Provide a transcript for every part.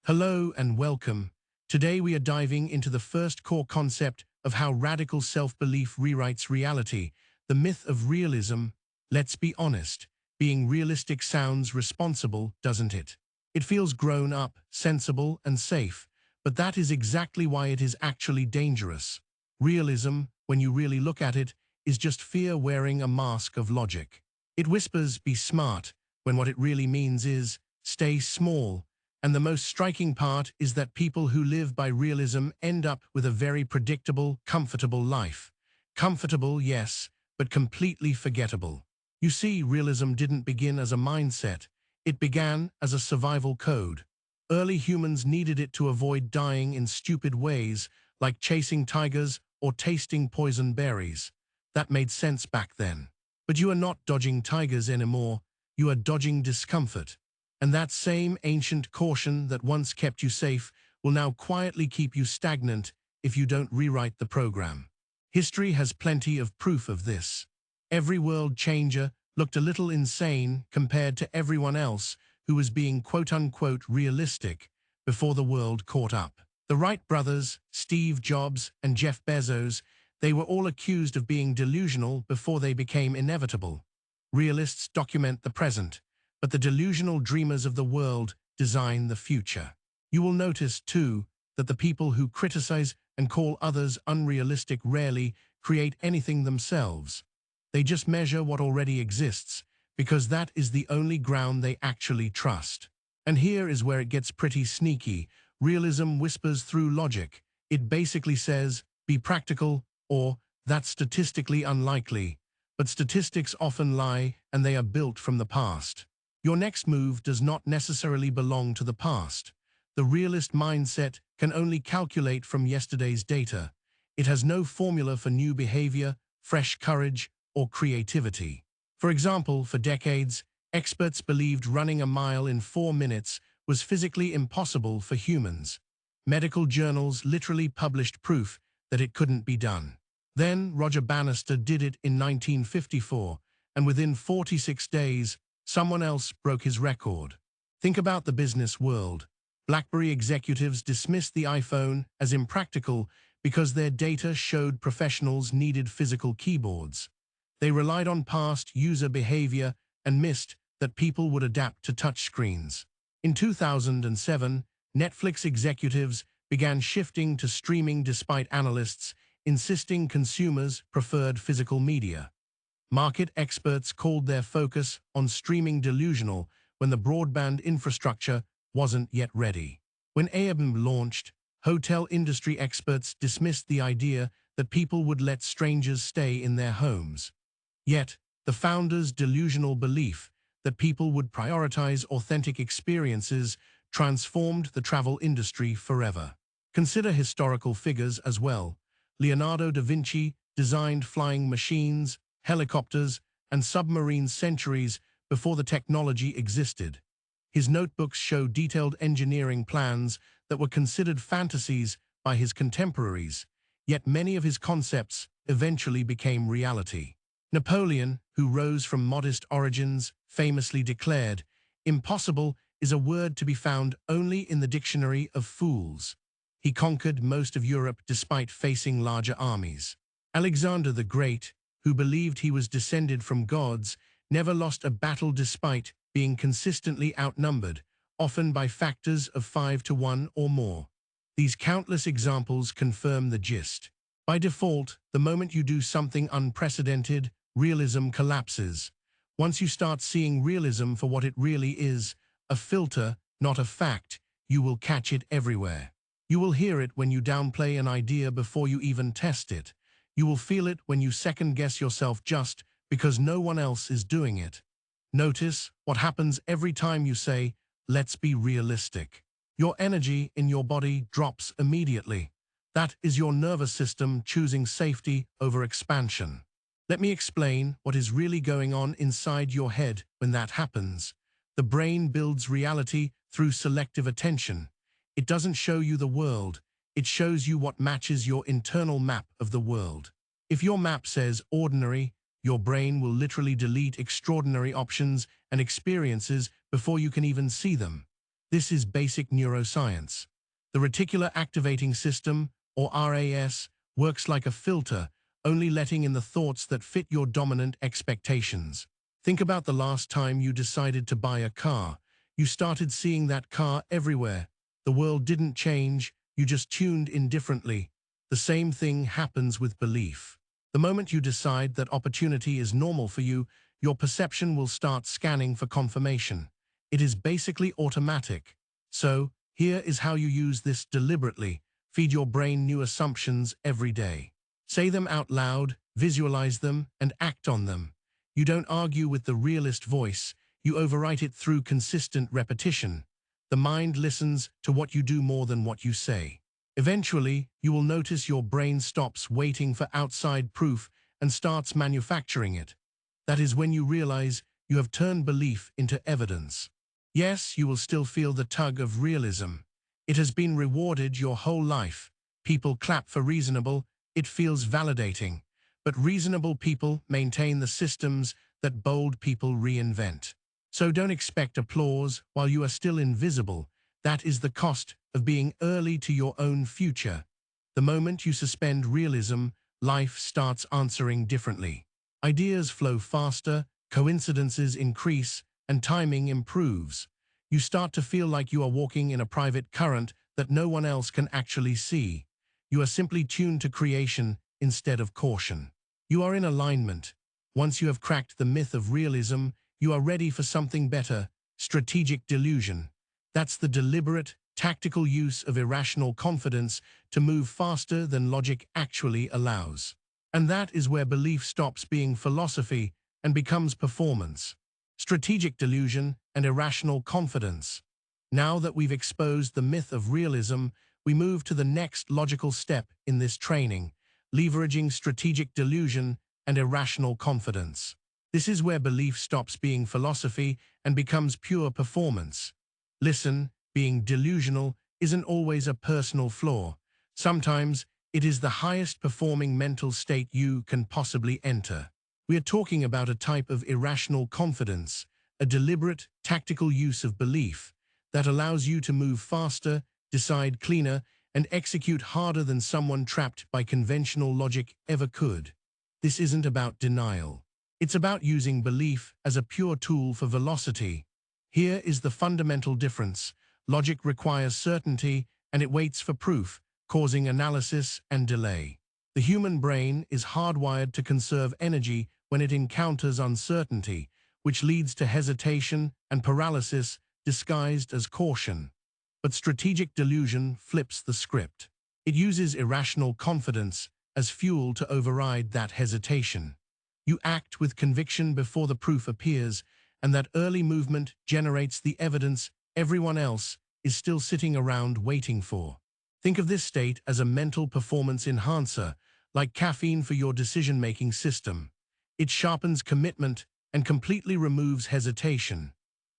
Hello and welcome. Today we are diving into the first core concept of how radical self-belief rewrites reality, the myth of realism. Let's be honest, being realistic sounds responsible, doesn't it? It feels grown up, sensible, and safe, but that is exactly why it is actually dangerous. Realism, when you really look at it, is just fear wearing a mask of logic. It whispers, be smart, when what it really means is, stay small. And the most striking part is that people who live by realism end up with a very predictable, comfortable life. Comfortable, yes, but completely forgettable. You see, realism didn't begin as a mindset. It began as a survival code. Early humans needed it to avoid dying in stupid ways, like chasing tigers or tasting poison berries. That made sense back then. But you are not dodging tigers anymore. You are dodging discomfort. And that same ancient caution that once kept you safe will now quietly keep you stagnant if you don't rewrite the program. History has plenty of proof of this. Every world changer looked a little insane compared to everyone else who was being quote-unquote realistic before the world caught up. The Wright brothers, Steve Jobs and Jeff Bezos, they were all accused of being delusional before they became inevitable. Realists document the present, but the delusional dreamers of the world design the future. You will notice, too, that the people who criticize and call others unrealistic rarely create anything themselves. They just measure what already exists, because that is the only ground they actually trust. And here is where it gets pretty sneaky. Realism whispers through logic. It basically says, be practical, or that's statistically unlikely. But statistics often lie, and they are built from the past. Your next move does not necessarily belong to the past. The realist mindset can only calculate from yesterday's data. It has no formula for new behavior, fresh courage, or creativity. For example, for decades, experts believed running a mile in 4 minutes was physically impossible for humans. Medical journals literally published proof that it couldn't be done. Then Roger Bannister did it in 1954, and within 46 days, someone else broke his record. Think about the business world. BlackBerry executives dismissed the iPhone as impractical because their data showed professionals needed physical keyboards. They relied on past user behavior and missed that people would adapt to touchscreens. In 2007, Netflix executives began shifting to streaming despite analysts insisting consumers preferred physical media. Market experts called their focus on streaming delusional when the broadband infrastructure wasn't yet ready. When AIM launched, hotel industry experts dismissed the idea that people would let strangers stay in their homes. Yet, the founders' delusional belief that people would prioritize authentic experiences transformed the travel industry forever. Consider historical figures as well. Leonardo da Vinci designed flying machines, helicopters, and submarines centuries before the technology existed. His notebooks show detailed engineering plans that were considered fantasies by his contemporaries, yet many of his concepts eventually became reality. Napoleon, who rose from modest origins, famously declared, "Impossible is a word to be found only in the dictionary of fools." He conquered most of Europe despite facing larger armies. Alexander the Great, who believed he was descended from gods, never lost a battle despite being consistently outnumbered, often by factors of 5 to 1 or more. These countless examples confirm the gist. By default, the moment you do something unprecedented, realism collapses. Once you start seeing realism for what it really is, a filter, not a fact, you will catch it everywhere. You will hear it when you downplay an idea before you even test it. You will feel it when you second-guess yourself just because no one else is doing it. Notice what happens every time you say, "Let's be realistic." Your energy in your body drops immediately. That is your nervous system choosing safety over expansion. Let me explain what is really going on inside your head when that happens. The brain builds reality through selective attention. It doesn't show you the world. It shows you what matches your internal map of the world. If your map says ordinary, your brain will literally delete extraordinary options and experiences before you can even see them. This is basic neuroscience. The reticular activating system, or RAS, works like a filter, only letting in the thoughts that fit your dominant expectations. Think about the last time you decided to buy a car. You started seeing that car everywhere. The world didn't change, you just tuned in differently. The same thing happens with belief. The moment you decide that opportunity is normal for you, your perception will start scanning for confirmation. It is basically automatic. So, here is how you use this deliberately. Feed your brain new assumptions every day. Say them out loud, visualize them, and act on them. You don't argue with the realist voice, you overwrite it through consistent repetition. The mind listens to what you do more than what you say. Eventually, you will notice your brain stops waiting for outside proof and starts manufacturing it. That is when you realize you have turned belief into evidence. Yes, you will still feel the tug of realism. It has been rewarded your whole life. People clap for reasonable, it feels validating. But reasonable people maintain the systems that bold people reinvent. So don't expect applause while you are still invisible. That is the cost of being early to your own future. The moment you suspend realism, life starts answering differently. Ideas flow faster, coincidences increase, and timing improves. You start to feel like you are walking in a private current that no one else can actually see. You are simply tuned to creation instead of caution. You are in alignment. Once you have cracked the myth of realism, you are ready for something better, strategic delusion. That's the deliberate, tactical use of irrational confidence to move faster than logic actually allows. And that is where belief stops being philosophy and becomes performance. Strategic delusion and irrational confidence. Now that we've exposed the myth of realism, we move to the next logical step in this training, leveraging strategic delusion and irrational confidence. This is where belief stops being philosophy and becomes pure performance. Listen, being delusional isn't always a personal flaw. Sometimes it is the highest performing mental state you can possibly enter. We are talking about a type of irrational confidence, a deliberate, tactical use of belief that allows you to move faster, decide cleaner, and execute harder than someone trapped by conventional logic ever could. This isn't about denial. It's about using belief as a pure tool for velocity. Here is the fundamental difference. Logic requires certainty, and it waits for proof, causing analysis and delay. The human brain is hardwired to conserve energy when it encounters uncertainty, which leads to hesitation and paralysis disguised as caution. But strategic delusion flips the script. It uses irrational confidence as fuel to override that hesitation. You act with conviction before the proof appears, and that early movement generates the evidence everyone else is still sitting around waiting for. Think of this state as a mental performance enhancer, like caffeine for your decision-making system. It sharpens commitment and completely removes hesitation.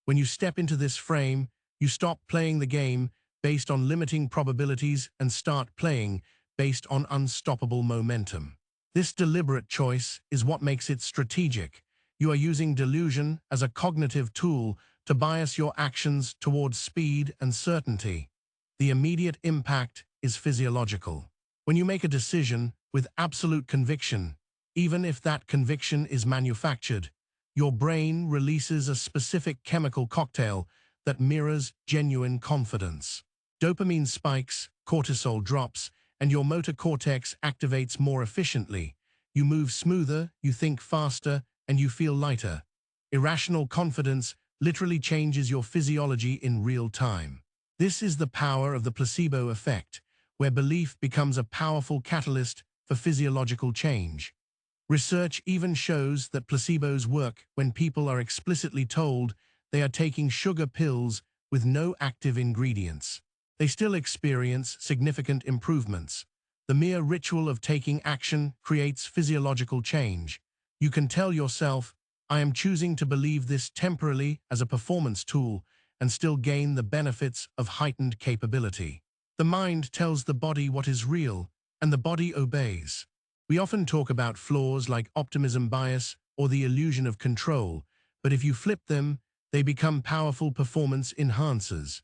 When you step into this frame, you stop playing the game based on limiting probabilities and start playing based on unstoppable momentum. This deliberate choice is what makes it strategic. You are using delusion as a cognitive tool to bias your actions towards speed and certainty. The immediate impact is physiological. When you make a decision with absolute conviction, even if that conviction is manufactured, your brain releases a specific chemical cocktail that mirrors genuine confidence. Dopamine spikes, cortisol drops, and your motor cortex activates more efficiently. You move smoother, you think faster, and you feel lighter. Irrational confidence literally changes your physiology in real time. This is the power of the placebo effect, where belief becomes a powerful catalyst for physiological change. Research even shows that placebos work when people are explicitly told they are taking sugar pills with no active ingredients. They still experience significant improvements. The mere ritual of taking action creates physiological change. You can tell yourself, I am choosing to believe this temporarily as a performance tool and still gain the benefits of heightened capability. The mind tells the body what is real, and the body obeys. We often talk about flaws like optimism bias or the illusion of control, but if you flip them, they become powerful performance enhancers.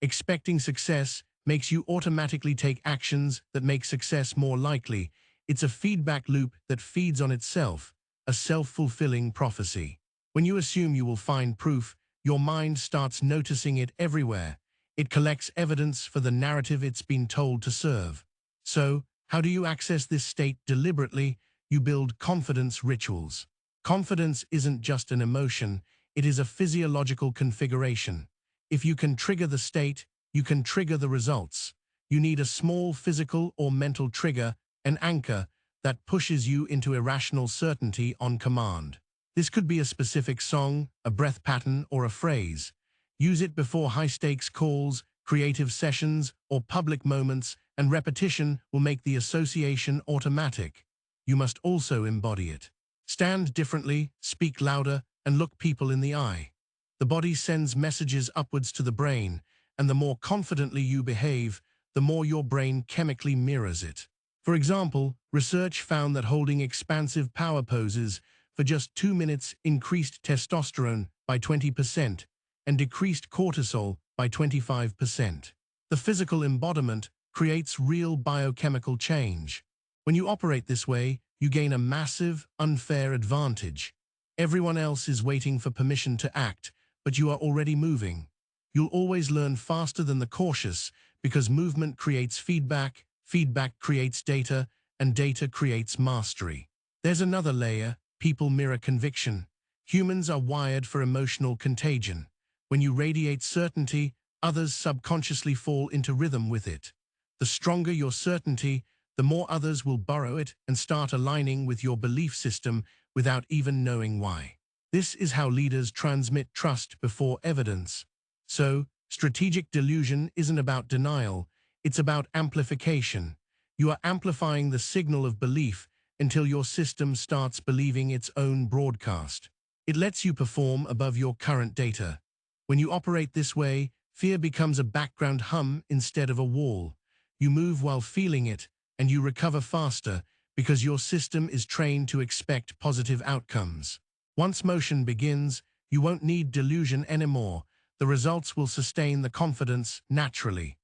Expecting success makes you automatically take actions that make success more likely. It's a feedback loop that feeds on itself, a self-fulfilling prophecy. When you assume you will find proof, your mind starts noticing it everywhere. It collects evidence for the narrative it's been told to serve. So, how do you access this state deliberately? You build confidence rituals. Confidence isn't just an emotion, it is a physiological configuration. If you can trigger the state, you can trigger the results. You need a small physical or mental trigger, an anchor, that pushes you into irrational certainty on command. This could be a specific song, a breath pattern, or a phrase. Use it before high-stakes calls, creative sessions, or public moments, and repetition will make the association automatic. You must also embody it. Stand differently, speak louder, and look people in the eye. The body sends messages upwards to the brain, and the more confidently you behave, the more your brain chemically mirrors it. For example, research found that holding expansive power poses for just 2 minutes increased testosterone by 20% and decreased cortisol by 25%. The physical embodiment creates real biochemical change. When you operate this way, you gain a massive, unfair advantage. Everyone else is waiting for permission to act, but you are already moving. You'll always learn faster than the cautious because movement creates feedback, feedback creates data, and data creates mastery. There's another layer: people mirror conviction. Humans are wired for emotional contagion. When you radiate certainty, others subconsciously fall into rhythm with it. The stronger your certainty, the more others will borrow it and start aligning with your belief system without even knowing why. This is how leaders transmit trust before evidence. So, strategic delusion isn't about denial, it's about amplification. You are amplifying the signal of belief until your system starts believing its own broadcast. It lets you perform above your current data. When you operate this way, fear becomes a background hum instead of a wall. You move while feeling it, and you recover faster because your system is trained to expect positive outcomes. Once motion begins, you won't need delusion anymore. The results will sustain the confidence naturally.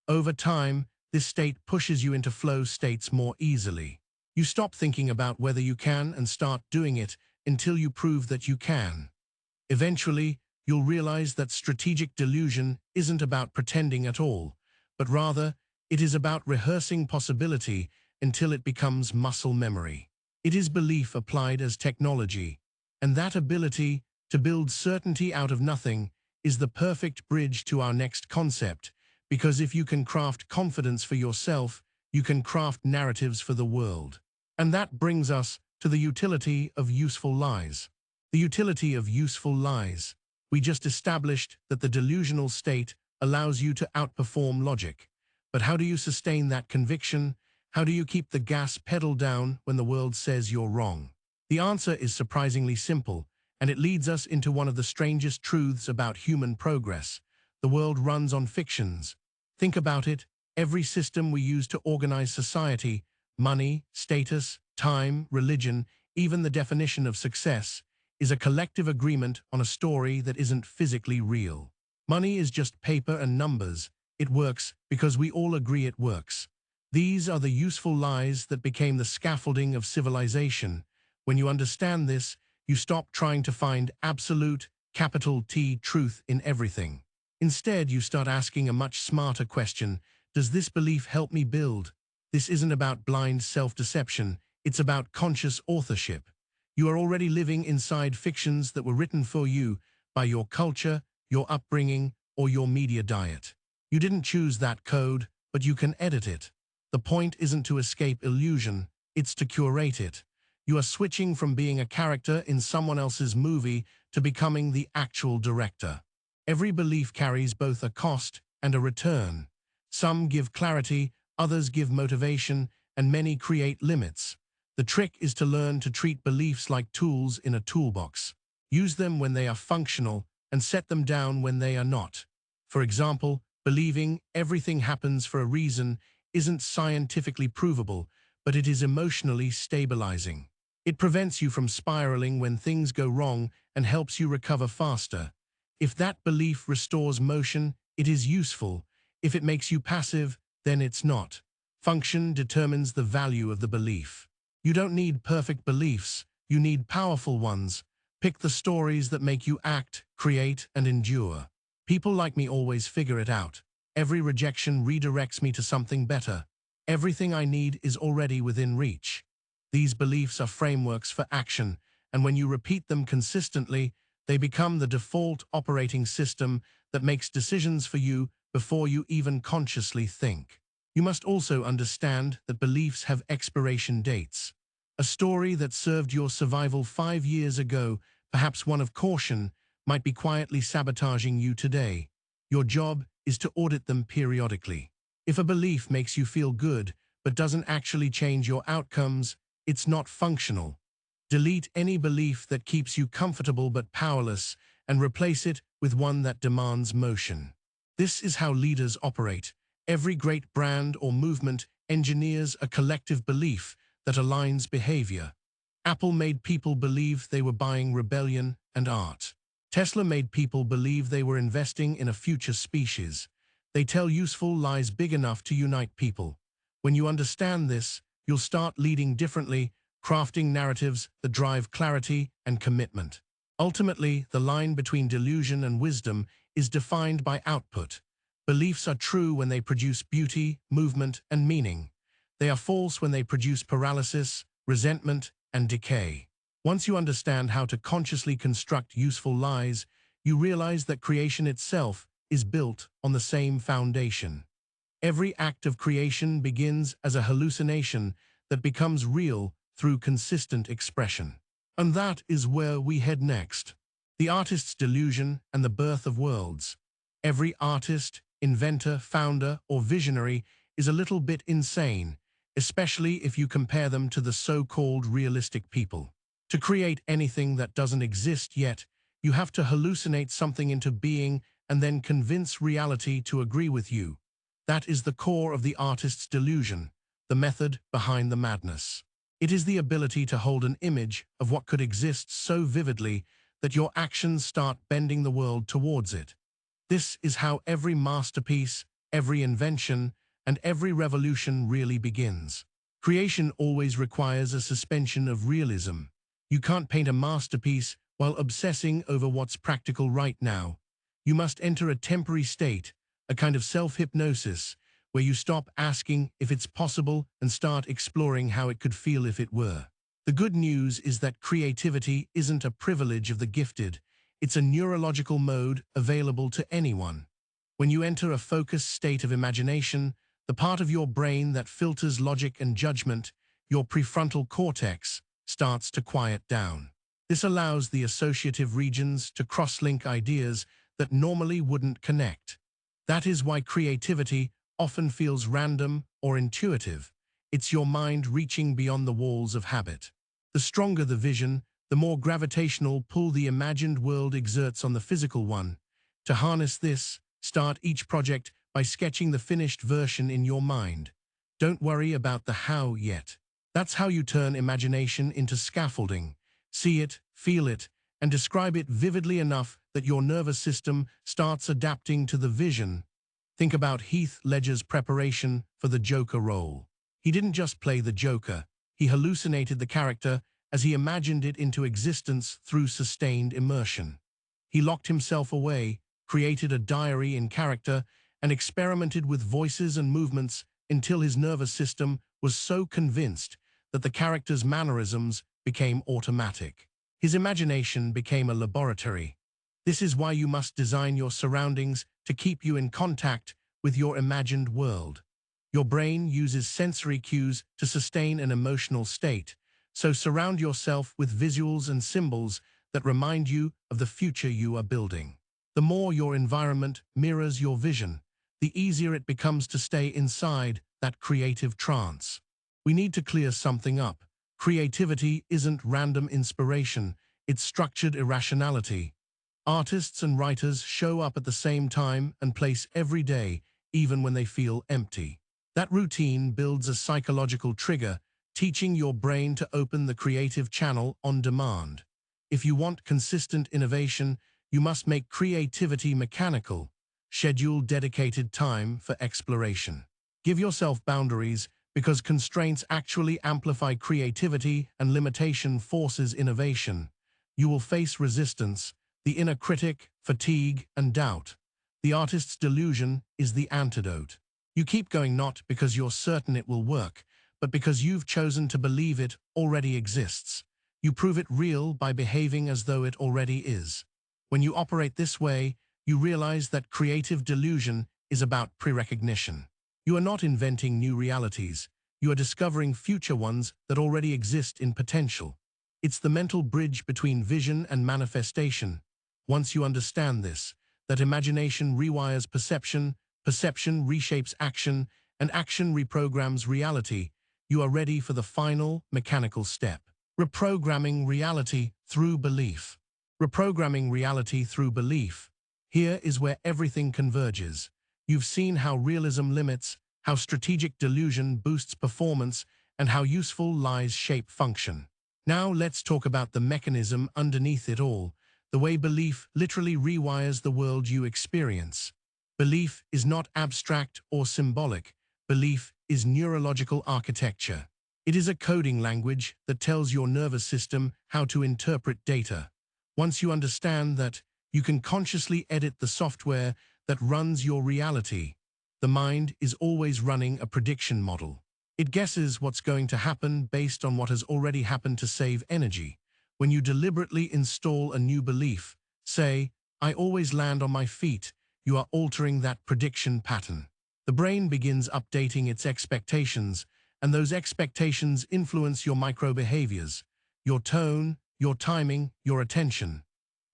Over time, this state pushes you into flow states more easily. You stop thinking about whether you can and start doing it until you prove that you can. Eventually, you'll realize that strategic delusion isn't about pretending at all, but rather, it is about rehearsing possibility until it becomes muscle memory. It is belief applied as technology, and that ability to build certainty out of nothing is the perfect bridge to our next concept, because if you can craft confidence for yourself, you can craft narratives for the world. And that brings us to the utility of useful lies. The utility of useful lies. We just established that the delusional state allows you to outperform logic. But how do you sustain that conviction? How do you keep the gas pedal down when the world says you're wrong? The answer is surprisingly simple, and it leads us into one of the strangest truths about human progress. The world runs on fictions. Think about it. Every system we use to organize society, money, status, time, religion, even the definition of success, is a collective agreement on a story that isn't physically real. Money is just paper and numbers. It works because we all agree it works. These are the useful lies that became the scaffolding of civilization. When you understand this, you stop trying to find absolute, capital T, truth in everything. Instead, you start asking a much smarter question: does this belief help me build? This isn't about blind self-deception, it's about conscious authorship. You are already living inside fictions that were written for you by your culture, your upbringing, or your media diet. You didn't choose that code, but you can edit it. The point isn't to escape illusion, it's to curate it. You are switching from being a character in someone else's movie to becoming the actual director. Every belief carries both a cost and a return. Some give clarity, others give motivation, and many create limits. The trick is to learn to treat beliefs like tools in a toolbox. Use them when they are functional and set them down when they are not. For example, believing everything happens for a reason isn't scientifically provable, but it is emotionally stabilizing. It prevents you from spiraling when things go wrong and helps you recover faster. If that belief restores motion, it is useful. If it makes you passive, then it's not. Function determines the value of the belief. You don't need perfect beliefs, you need powerful ones. Pick the stories that make you act, create, and endure. People like me always figure it out. Every rejection redirects me to something better. Everything I need is already within reach. These beliefs are frameworks for action, and when you repeat them consistently, they become the default operating system that makes decisions for you before you even consciously think. You must also understand that beliefs have expiration dates. A story that served your survival 5 years ago, perhaps one of caution, might be quietly sabotaging you today. Your job is to audit them periodically. If a belief makes you feel good but doesn't actually change your outcomes, it's not functional. Delete any belief that keeps you comfortable but powerless and replace it with one that demands motion. This is how leaders operate. Every great brand or movement engineers a collective belief that aligns behavior. Apple made people believe they were buying rebellion and art. Tesla made people believe they were investing in a future species. They tell useful lies big enough to unite people. When you understand this, you'll start leading differently, crafting narratives that drive clarity and commitment. Ultimately, the line between delusion and wisdom is defined by output. Beliefs are true when they produce beauty, movement, and meaning. They are false when they produce paralysis, resentment, and decay. Once you understand how to consciously construct useful lies, you realize that creation itself is built on the same foundation. Every act of creation begins as a hallucination that becomes real through consistent expression. And that is where we head next. The artist's delusion and the birth of worlds. Every artist, inventor, founder, or visionary is a little bit insane, especially if you compare them to the so-called realistic people. To create anything that doesn't exist yet, you have to hallucinate something into being and then convince reality to agree with you. That is the core of the artist's delusion, the method behind the madness. It is the ability to hold an image of what could exist so vividly that your actions start bending the world towards it. This is how every masterpiece, every invention, and every revolution really begins. Creation always requires a suspension of realism. You can't paint a masterpiece while obsessing over what's practical right now. You must enter a temporary state, a kind of self-hypnosis, where you stop asking if it's possible and start exploring how it could feel if it were. The good news is that creativity isn't a privilege of the gifted. It's a neurological mode available to anyone. When you enter a focused state of imagination, the part of your brain that filters logic and judgment, your prefrontal cortex, starts to quiet down. This allows the associative regions to cross-link ideas that normally wouldn't connect. That is why creativity often feels random or intuitive. It's your mind reaching beyond the walls of habit. The stronger the vision, the more gravitational pull the imagined world exerts on the physical one. To harness this, start each project by sketching the finished version in your mind. Don't worry about the how yet. That's how you turn imagination into scaffolding. See it, feel it, and describe it vividly enough that your nervous system starts adapting to the vision. Think about Heath Ledger's preparation for the Joker role. He didn't just play the Joker, he hallucinated the character as he imagined it into existence through sustained immersion. He locked himself away, created a diary in character, and experimented with voices and movements until his nervous system was so convinced that the character's mannerisms became automatic. His imagination became a laboratory. This is why you must design your surroundings to keep you in contact with your imagined world. Your brain uses sensory cues to sustain an emotional state, so surround yourself with visuals and symbols that remind you of the future you are building. The more your environment mirrors your vision, the easier it becomes to stay inside that creative trance. We need to clear something up. Creativity isn't random inspiration, it's structured irrationality. Artists and writers show up at the same time and place every day, even when they feel empty. That routine builds a psychological trigger, teaching your brain to open the creative channel on demand. If you want consistent innovation, you must make creativity mechanical. Schedule dedicated time for exploration. Give yourself boundaries because constraints actually amplify creativity and limitation forces innovation. You will face resistance, the inner critic, fatigue, and doubt. The artist's delusion is the antidote. You keep going not because you're certain it will work, but because you've chosen to believe it already exists. You prove it real by behaving as though it already is. When you operate this way, you realize that creative delusion is about pre-recognition. You are not inventing new realities. You are discovering future ones that already exist in potential. It's the mental bridge between vision and manifestation. Once you understand this, that imagination rewires perception, perception reshapes action, and action reprograms reality, you are ready for the final, mechanical step. Reprogramming reality through belief. Reprogramming reality through belief. Here is where everything converges. You've seen how realism limits, how strategic delusion boosts performance, and how useful lies shape function. Now let's talk about the mechanism underneath it all, the way belief literally rewires the world you experience. Belief is not abstract or symbolic. Belief is neurological architecture. It is a coding language that tells your nervous system how to interpret data. Once you understand that, you can consciously edit the software that runs your reality. The mind is always running a prediction model. It guesses what's going to happen based on what has already happened to save energy. When you deliberately install a new belief, say, "I always land on my feet," you are altering that prediction pattern. The brain begins updating its expectations, and those expectations influence your micro-behaviors, your tone, your timing, your attention.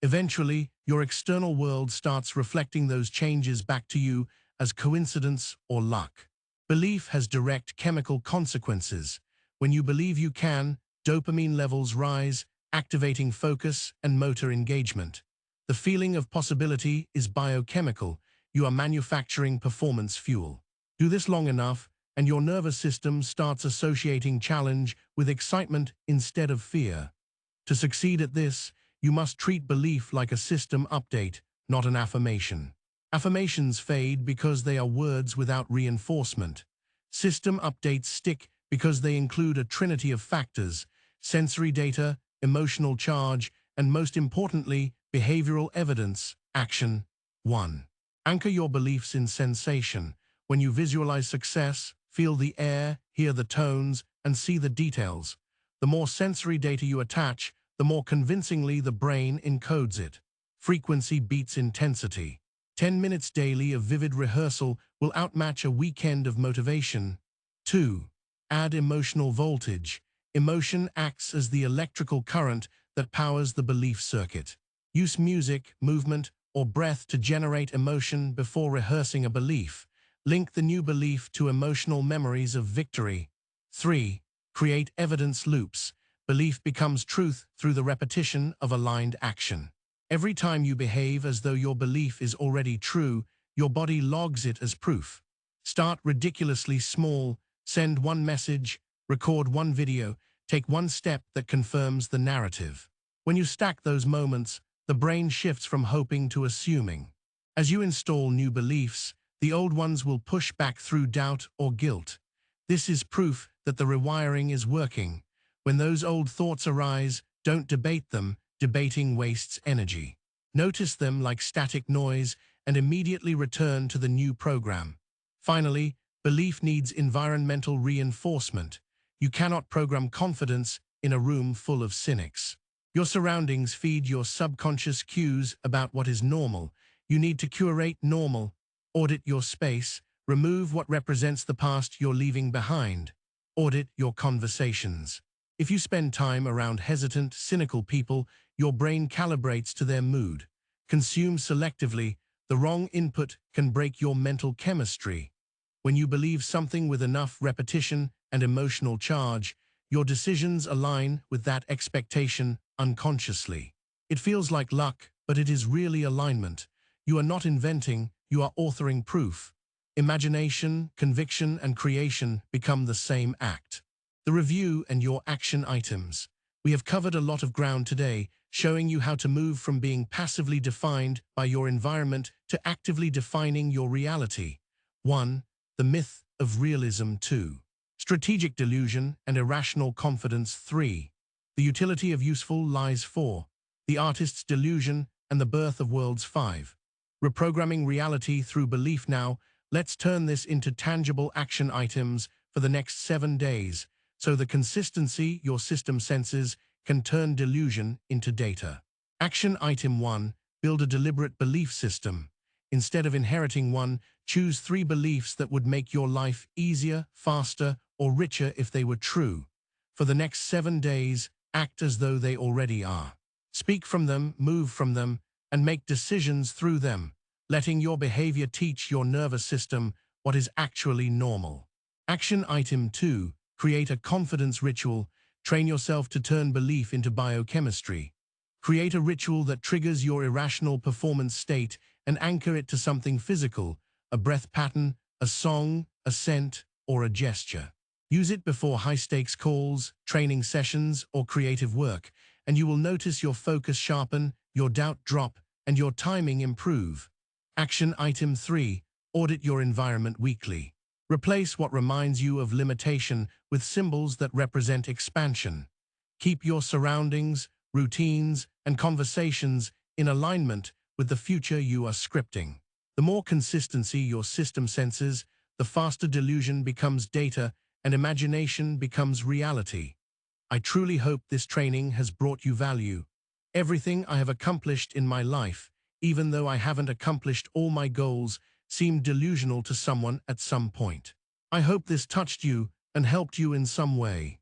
Eventually, your external world starts reflecting those changes back to you as coincidence or luck. Belief has direct chemical consequences. When you believe you can, dopamine levels rise, activating focus and motor engagement. The feeling of possibility is biochemical. You are manufacturing performance fuel. Do this long enough, and your nervous system starts associating challenge with excitement instead of fear. To succeed at this, you must treat belief like a system update, not an affirmation. Affirmations fade because they are words without reinforcement. System updates stick because they include a trinity of factors: sensory data, emotional charge, and most importantly, behavioral evidence. Action 1. Anchor your beliefs in sensation. When you visualize success, feel the air, hear the tones, and see the details. The more sensory data you attach, the more convincingly the brain encodes it. Frequency beats intensity. 10 minutes daily of vivid rehearsal will outmatch a weekend of motivation. 2. Add emotional voltage. Emotion acts as the electrical current that powers the belief circuit. Use music, movement, or breath to generate emotion before rehearsing a belief. Link the new belief to emotional memories of victory. 3. Create evidence loops. Belief becomes truth through the repetition of aligned action. Every time you behave as though your belief is already true, your body logs it as proof. Start ridiculously small, send one message, record one video, take one step that confirms the narrative. When you stack those moments, the brain shifts from hoping to assuming. As you install new beliefs, the old ones will push back through doubt or guilt. This is proof that the rewiring is working. When those old thoughts arise, don't debate them. Debating wastes energy. Notice them like static noise and immediately return to the new program. Finally, belief needs environmental reinforcement. You cannot program confidence in a room full of cynics. Your surroundings feed your subconscious cues about what is normal. You need to curate normal. Audit your space. Remove what represents the past you're leaving behind. Audit your conversations. If you spend time around hesitant, cynical people, your brain calibrates to their mood. Consume selectively. The wrong input can break your mental chemistry. When you believe something with enough repetition and emotional charge, your decisions align with that expectation unconsciously. It feels like luck, but it is really alignment. You are not inventing, you are authoring proof. Imagination, conviction, and creation become the same act. The review and your action items. We have covered a lot of ground today. showing you how to move from being passively defined by your environment to actively defining your reality. 1. The Myth of Realism. 2. Strategic Delusion and Irrational Confidence. 3. The Utility of Useful Lies. 4. The Artist's Delusion and the Birth of Worlds. 5. Reprogramming reality through belief. Now, let's turn this into tangible action items for the next 7 days, so the consistency your system senses can turn delusion into data. Action item 1. Build a deliberate belief system. Instead of inheriting one, choose 3 beliefs that would make your life easier, faster, or richer if they were true. For the next 7 days, act as though they already are. Speak from them, move from them, and make decisions through them, letting your behavior teach your nervous system what is actually normal. Action item 2. Create a confidence ritual. Train yourself to turn belief into biochemistry. Create a ritual that triggers your irrational performance state and anchor it to something physical, a breath pattern, a song, a scent, or a gesture. Use it before high-stakes calls, training sessions, or creative work, and you will notice your focus sharpen, your doubt drop, and your timing improve. Action item 3. Audit your environment weekly. Replace what reminds you of limitation with symbols that represent expansion. Keep your surroundings, routines, and conversations in alignment with the future you are scripting. The more consistency your system senses, the faster delusion becomes data and imagination becomes reality. I truly hope this training has brought you value. Everything I have accomplished in my life, even though I haven't accomplished all my goals, seemed delusional to someone at some point. I hope this touched you and helped you in some way.